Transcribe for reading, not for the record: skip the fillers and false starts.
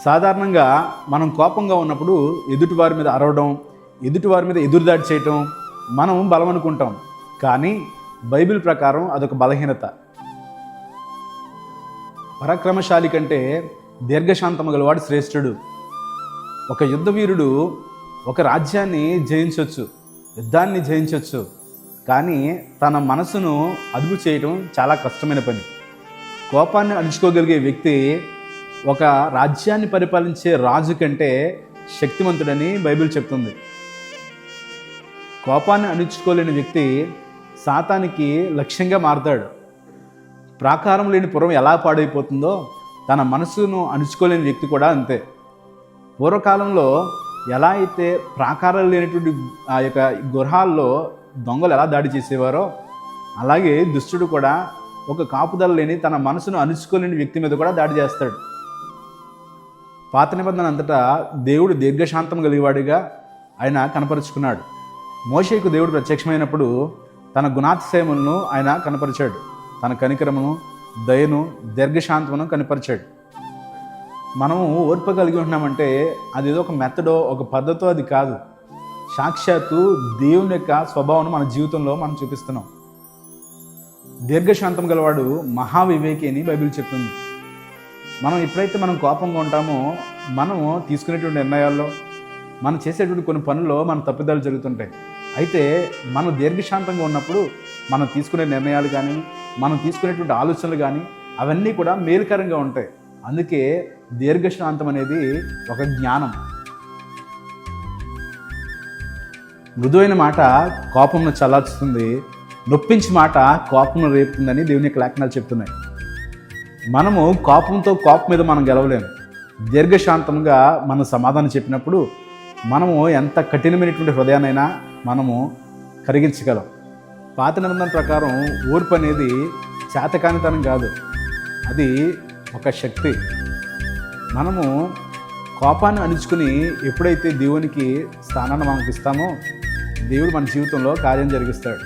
సాధారణంగా మనం కోపంగా ఉన్నప్పుడు ఎదుటివారి మీద అరవడం, ఎదుటివారి మీద ఎదురుదాడి చేయటం మనం బలం అనుకుంటాం. కానీ బైబిల్ ప్రకారం అదొక బలహీనత. పరాక్రమశాలి కంటే దీర్ఘశాంతము గలవాడు శ్రేష్ఠుడు. ఒక యుద్ధవీరుడు ఒక రాజ్యాన్ని జయించవచ్చు, యుద్ధాన్ని జయించవచ్చు, కానీ తన మనసును అదుపు చేయడం చాలా కష్టమైన పని. కోపాన్ని అణుచుకోగలిగే వ్యక్తి ఒక రాజ్యాన్ని పరిపాలించే రాజు కంటే శక్తివంతుడని బైబిల్ చెప్తుంది. కోపాన్ని అణుచుకోలేని వ్యక్తి సాతానికి లక్ష్యంగా మారతాడు. ప్రాకారం లేని పురం ఎలా పాడైపోతుందో తన మనసును అణుచుకోలేని వ్యక్తి కూడా అంతే. పూర్వకాలంలో ఎలా అయితే ప్రాకారాలు లేనటువంటి ఆ యొక్క గృహాల్లో దొంగలు ఎలా దాడి చేసేవారో, అలాగే దుష్టుడు కూడా ఒక కాపుదల లేని తన మనసును అణుచుకోలేని వ్యక్తి మీద కూడా దాడి చేస్తాడు. పాత నిబంధన అంతటా దేవుడు దీర్ఘశాంతం కలిగేవాడిగా ఆయన కనపరుచుకున్నాడు. మోషేకు దేవుడు ప్రత్యక్షమైనప్పుడు తన గుణాతిశయములను ఆయన కనపరిచాడు. తన కనికరమును, దయను, దీర్ఘశాంతమును కనపరిచాడు. మనము ఓర్పు కలిగి ఉంటున్నామంటే అది ఏదో ఒక మెథడో ఒక పద్ధతో అది కాదు. సాక్షాత్తు దేవుని యొక్క స్వభావం మన జీవితంలో మనం చూపిస్తున్నాం. దీర్ఘశాంతం గలవాడు మహావివేకి అని బైబిల్ చెప్తుంది. మనం ఎప్పుడైతే మనం కోపంగా ఉంటామో మనము తీసుకునేటువంటి నిర్ణయాల్లో, మనం చేసేటువంటి కొన్ని పనుల్లో మన తప్పిదాలు జరుగుతుంటాయి. అయితే మనం దీర్ఘశాంతంగా ఉన్నప్పుడు మనం తీసుకునే నిర్ణయాలు కానీ, మనం తీసుకునేటువంటి ఆలోచనలు కానీ అవన్నీ కూడా మేలుకరంగా ఉంటాయి. అందుకే దీర్ఘశాంతం అనేది ఒక జ్ఞానం. మృదువైన మాట కోపంను చల్లార్చుతుంది, నొప్పించి మాట కోపంను రేపుతుందని దేవుని యొక్క లేఖనాలు చెప్తున్నాయి. మనము కోపం మీద మనం గెలవలేము. దీర్ఘశాంతంగా మనం సమాధానం చెప్పినప్పుడు మనము ఎంత కఠినమైనటువంటి హృదయాన్నైనా మనము కరిగించగలం. పాత నిబంధన ప్రకారం ఓర్పు అనేది చేతకానితనం కాదు, అది ఒక శక్తి. మనము కోపాన్ని అణుచుకుని ఎప్పుడైతే దేవునికి స్థానాన్ని మనకి ఇస్తామో దేవుడు మన జీవితంలో కార్యం జరిగిస్తాడు.